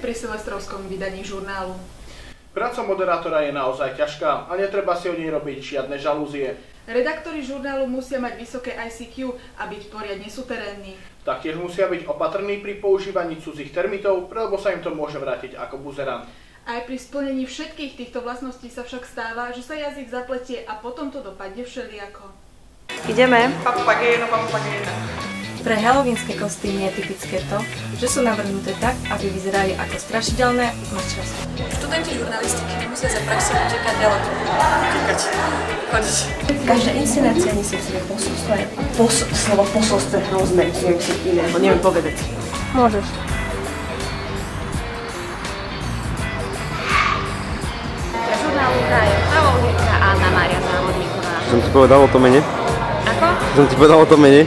pri silvestrovskom vydaní žurnálu. Práca moderátora je naozaj ťažká a netreba si o nej robiť žiadne žalúzie. Redaktori žurnálu musia mať vysoké ICQ a byť poriadne suterénni. Taktiež musia byť opatrní pri používaní cudzích termitov, lebo sa im to môže vrátiť ako buzerant. Aj pri splnení všetkých týchto vlastností sa však stáva, že sa jazyk zapletie a potom to dopadne všelijako. Ideme. Papageno. Pre halloweenské kostýmy je typické to, že sú navrhnuté tak, aby vyzerali ako strašidelné mačrasy. Študenti žurnalistiky nemusia za praxou utekať ďaleko. Chodiť. Každá inscenácia nesie v sebe posolstvo. Slovo posolstvo je hrozné, neviem si iného, neviem povedať. Môžeš. Pre žurnálnika je Pavlovníka Anna Mária Závodníková. Som ti povedal o tom mene? Ako? Som ti povedal o tom mene?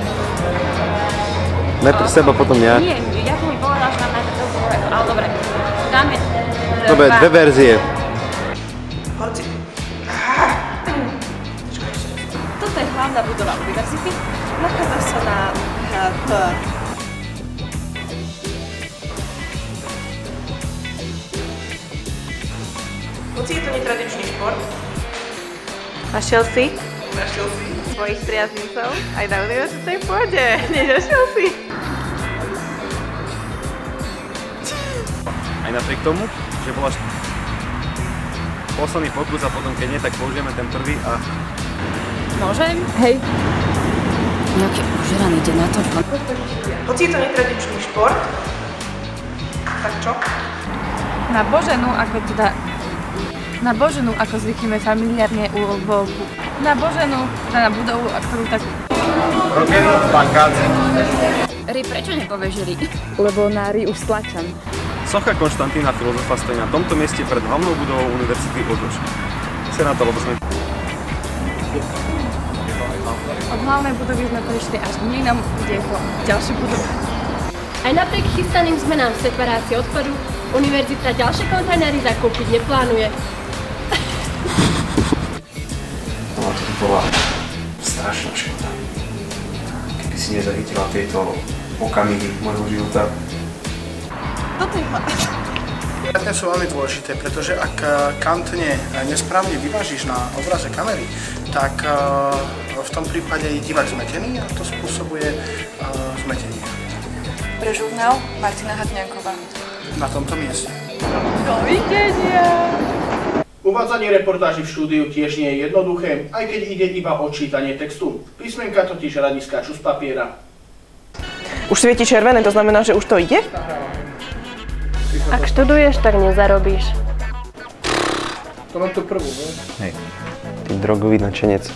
Najprv seba, potom ja. Nie, ja som mi povedal, že nám najprv to povedal, ale dobre. Dáme... Dobre, dve verzie. Toto je hlavná budova univerzity. Nachádza sa na Hoci je to netradičný šport, Našiel si našiel si. svojich priaznicov aj na univerzitnej pôde. Nenašiel si? Aj napriek tomu, že bola posledný pokus a potom keď nie, tak použijeme ten prvý a... Môžem? Hej. Nejaký užeraný deň na to. Hoci je to netradičný šport, tak čo? Na Boženu, ako zvykneme familiárne u Volku. Na Boženu, na budovu, ktorú tak... Rokenu, bankádze. Ry, prečo nepovieš Ry? Lebo na Ry už stlačam. Socha Konštantína filozofa stojí na tomto mieste pred hlavnou budovou Univerzity Odlož. Sa na to, lebo sme... Od hlavnej budovy sme prišli až k mlynám, kde je to ďalšia budova. Aj napriek chystaným zmenám v separácii odpadu, univerzita ďalšie kontajnery zakúpiť neplánuje. No to bola strašná škoda. Keby si nezachytila tieto okamihy môjho života. Konkrétne sú veľmi dôležité, pretože ak kantne nesprávne vyvážiš na obraze kamery, tak v tom prípade je divák zmetený a to spôsobuje zmetenie. Pre žurnál Martina Hatňáková. Na tomto mieste. Dovidenia! Uvádzanie reportáží v štúdiu tiež nie je jednoduché, aj keď ide iba o čítanie textu. Písmenka totiž radi skáču z papiera. Už svieti červené, to znamená, že už to ide? Ak študuješ, tak nezarobíš. To mám tu prvú, ne? Hej, ty drogový nadšenec.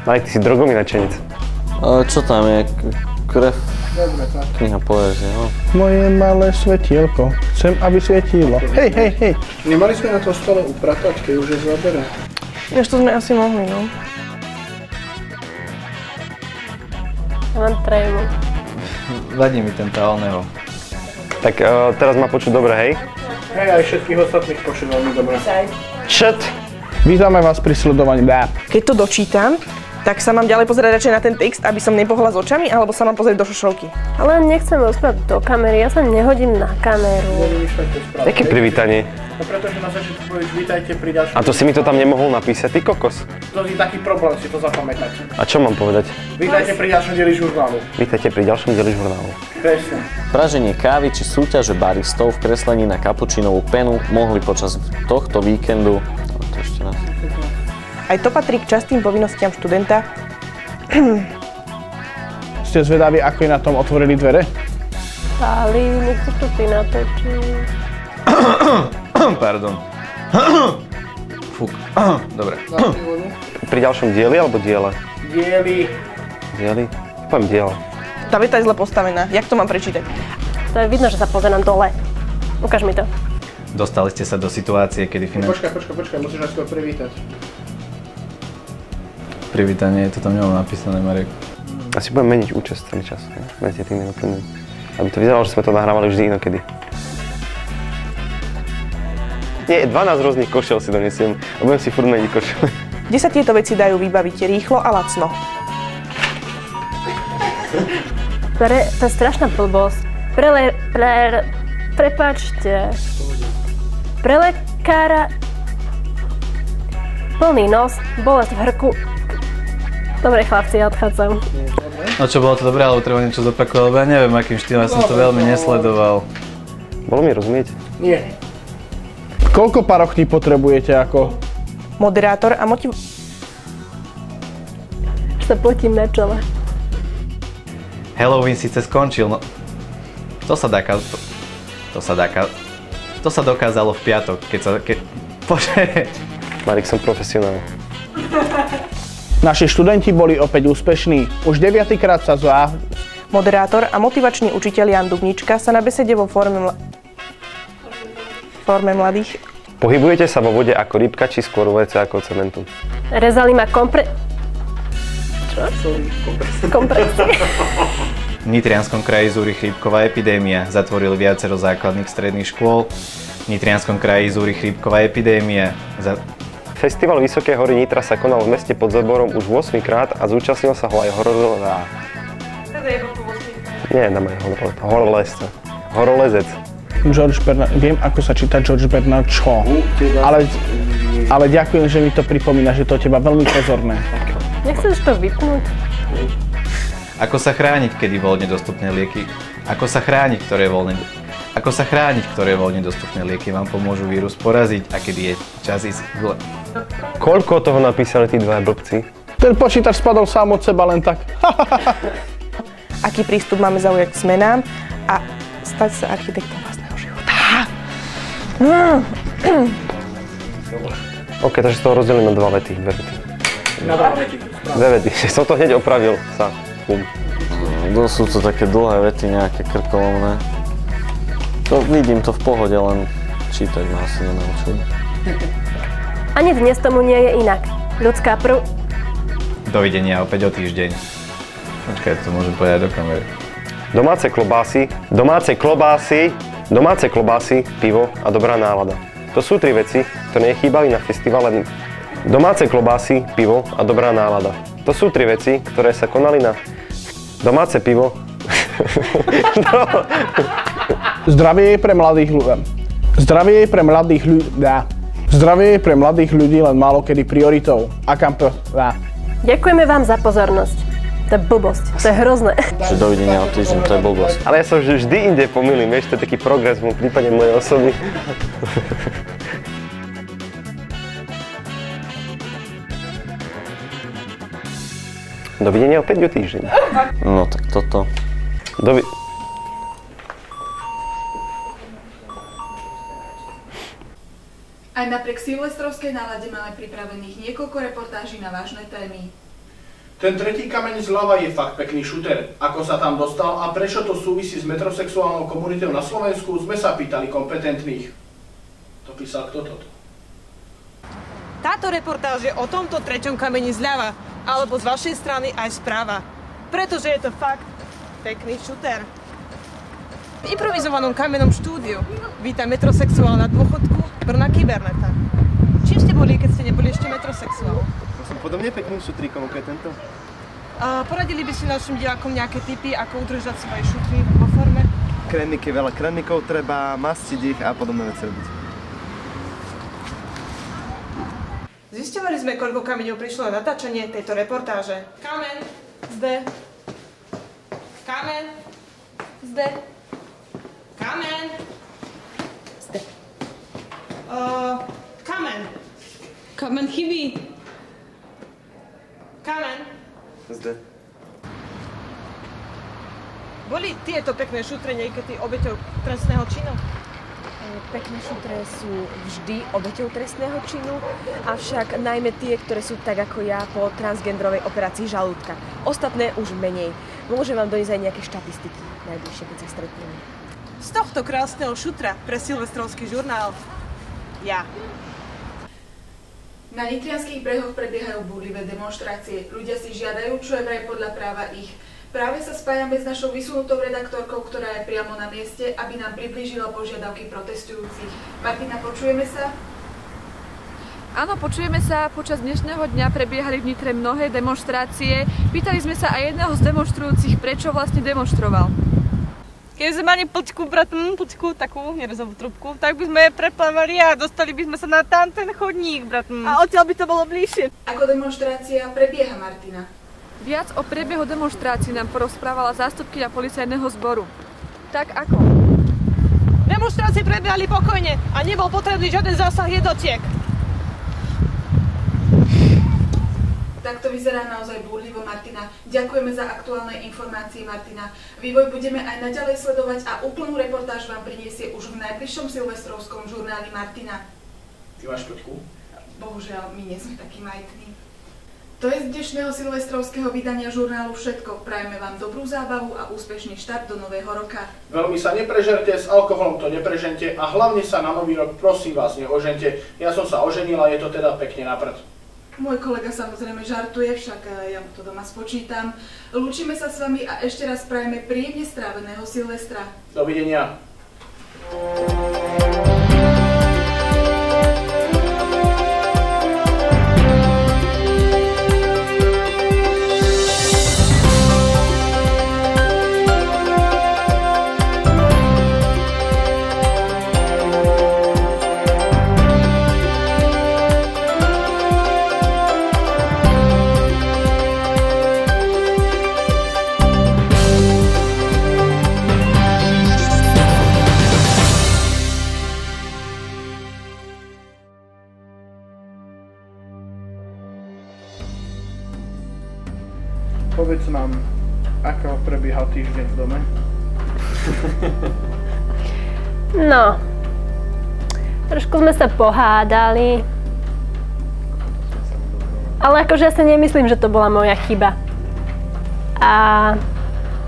Marek, ty si drogový nadšenec. Čo tam je? Krev? Dobre, tak. Kniha poezie, no. Moje malé svetielko. Chcem, aby svietilo. Hej. Nemali sme na to stole upratať, keď už je zabere. Vieš, to sme asi mohli, no. Ja mám trému. Vadí mi ten Oneho. Tak teraz ma počuť dobre, hej? Hej, aj všetkých ostatných počuť veľmi dobre. Čet! Vítame vás pri sledovaní DAP. Keď to dočítam, tak sa mám ďalej pozerať radšej na ten text, aby som nepohla s očami, alebo sa mám pozrieť do šošovky. Ale nechcem rozprávať do kamery, ja sa nehodím na kameru. Jaké privítanie? No pretože na začiatku povieš, vítajte pri ďalšom... A to si mi to tam nemohol napísať, ty kokos? To je taký problém si to zapamätať. A čo mám povedať? Vítajte pri ďalšom dieli žurnálu. Vítajte pri ďalšom dieli žurnálu. Presne. Praženie kávy či súťaže baristov v kreslení na kapučínovú penu mohli počas tohto víkendu... To ešte raz. Aj to patrí k častým povinnostiam študenta. Ste zvedaví, ako je na tom otvorili dvere? Páli, nechceš to ty natočiť. Pardon. Fúk. Dobre. Pri ďalšom dieli alebo diele? Dieli. Dieli? Poviem diele. Tá veta je zle postavená. Jak to mám prečítať? To je vidno, že sa pozerám dole. Ukáž mi to. Dostali ste sa do situácie, kedy Počkaj, musíš nás skôr privítať. Privítanie, to tam nemám napísané, Marek. Asi budem meniť účasť celý čas, medzi tým jednotlivým. Aby to vyzeralo, že sme to nahrávali vždy inokedy. Nie, 12 rôznych košiel si donesiem a budem si furt meniť košiel. Kde sa tieto veci dajú vybaviť rýchlo a lacno? To je strašná blbosť. Prepáčte. Pre lekára plný nos, bolesť v hrku. Dobre chlapci, ja odchádzam. No čo, bolo to dobré, alebo treba niečo zopakovať, lebo ja neviem, akým štýlom, ja som to veľmi nesledoval. Bolo mi rozumieť? Nie. Koľko parochní potrebujete ako? Moderátor a Sa potím na čele. Halloween síce skončil, no... To sa dokázalo v piatok, Bože. Marek, som profesionál. Naši študenti boli opäť úspešní. Už 9-krát sa Moderátor a motivačný učiteľ Jan Dubnička sa na besede vo forme mladých. Pohybujete sa vo vode ako rybka, či skôr vo vece ako cementu? Rezali ma kompresie. V Nitrianskom kraji zúri chrípková epidémia. Zatvorili viacero základných stredných škôl. V Nitrianskom kraji zúri chrípková epidémia. Festival Vysoké hory Nitra sa konal v meste pod Zoborom už 8-krát a zúčastnil sa ho aj horolezec. George Bernard, viem ako sa číta George Bernard Shaw, ale ďakujem, že mi to pripomína, že to je teba veľmi pozorné. Nechceš to vypnúť? Ako sa chrániť, kedy voľne dostupné lieky? Ako sa chrániť, ktoré voľne dostupné lieky vám pomôžu vírus poraziť a kedy je čas ísť k... Koľko toho napísali tí dva blbci? Ten počítač spadol sám od seba len tak. Aký prístup máme zaujať k zmenám a stať sa architektom vlastného života. OK, takže z toho rozdelím na dve vety. Dve vety. Som to hneď opravil sa. Sú to také dlhé vety, nejaké krkolomné. Vidím to v pohode, len čítať ma asi nenaučil. Ani dnes tomu nie je inak. Ľudská Dovidenia opäť o týždeň. Počkaj, to môžem povedať do kamery. Domáce klobásy, pivo a dobrá nálada. To sú tri veci, ktoré nechýbali na festivale. Domáce klobásy, pivo a dobrá nálada. To sú tri veci, ktoré sa konali na... Domáce pivo... Zdravie je pre mladých ľudí len málo kedy prioritou. Ďakujeme vám za pozornosť. To je blbosť, to je hrozné. Že dovidenia o týždeň, to je blbosť. Ale ja sa vždy inde pomýlim, vieš, to je taký progres v prípade mojej osoby. Dovidenia opäť o týždeň. No tak toto. Aj napriek silvestrovskej nálade máme pripravených niekoľko reportáží na vážne témy. Ten tretí kameň zľava je fakt pekný šuter. Ako sa tam dostal a prečo to súvisí s metrosexuálnou komunitou na Slovensku, sme sa pýtali kompetentných. To písal kto toto? Táto reportáž je o tomto treťom kameni zľava, alebo z vašej strany aj správa. Pretože je to fakt pekný šuter. V improvizovanom kamennom štúdiu víta metrosexuál na dôchodku Brna Kyberneta. Čím ste boli, keď ste neboli ešte metrosexuál? Ja som podobne pekným šutríkom, ako je tento. Poradili by ste našim divákom nejaké tipy, ako udržať svoje šuty vo forme? Krémiky, veľa krémikov treba, mastiť ich a podobné veci robiť. Zisťovali sme, koľko kameňov prišlo na natáčanie tejto reportáže. Kameň, zde. Kameň, zde. Kameň, zde. Kameň. Kameň chybí. Kameň. Zde. Boli tieto pekné šutre niekedy obeťou trestného činu? Pekné šutre sú vždy obeťou trestného činu, avšak najmä tie, ktoré sú tak ako ja po transgendrovej operácii žalúdka. Ostatné už menej. Môžem vám doniesť aj nejaké štatistiky najbližšie, keď sa stretneme. Z tohto krásneho šutra pre silvestrovský žurnál ja. Na nitrianskych brehoch prebiehajú búrlivé demonštrácie. Ľudia si žiadajú, čo je vraj podľa práva ich. Práve sa spájame s našou vysunutou redaktorkou, ktorá je priamo na mieste, aby nám priblížila požiadavky protestujúcich. Martina, počujeme sa? Áno, počujeme sa. Počas dnešného dňa prebiehali v Nitre mnohé demonštrácie. Pýtali sme sa aj jedného z demonštrujúcich, prečo vlastne demonstroval. Keby sme mali plťku, takú nerezovú trubku, tak by sme preplávali a dostali by sme sa na tam ten chodník, A odtiaľ by to bolo bližšie. Ako demonštrácia prebieha, Martina? Viac o priebehu demonštrácií nám porozprávala zástupkyňa policajného zboru. Tak ako? Demonštrácie prebiehali pokojne a nebol potrebný žiaden zásah jednotiek. Tak to vyzerá naozaj búrlivo, Martina. Ďakujeme za aktuálne informácie, Martina. Vývoj budeme aj naďalej sledovať a úplnú reportáž vám priniesie už v najbližšom silvestrovskom žurnáli Martina. Ty máš poďku? Bohužiaľ, my nie sme takí majetní. To je z dnešného silvestrovského vydania žurnálu všetko. Prajeme vám dobrú zábavu a úspešný štart do nového roka. Veľmi sa neprežerte, s alkoholom to neprežente a hlavne sa na nový rok prosím vás neožente. Ja som sa oženila, je to teda pekne na prd. Môj kolega samozrejme žartuje, však ja mu to doma spočítam. Lúčime sa s vami a ešte raz prajeme príjemne stráveného Silvestra. Dovidenia. Povedz nám, ako prebiehal týždeň v dome? No, trošku sme sa pohádali. Ale akože ja si nemyslím, že to bola moja chyba. A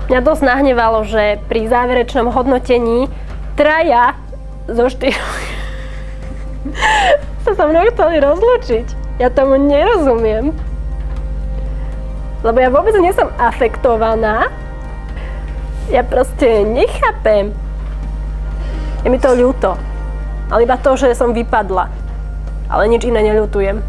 mňa dosť nahnevalo, že pri záverečnom hodnotení 3 zo 4 sa so mnou chceli rozlúčiť. Ja tomu nerozumiem. Lebo ja vôbec nie som afektovaná. Ja proste nechápem. Je mi to ľúto. Ale iba to, že som vypadla. Ale nič iné neľutujem.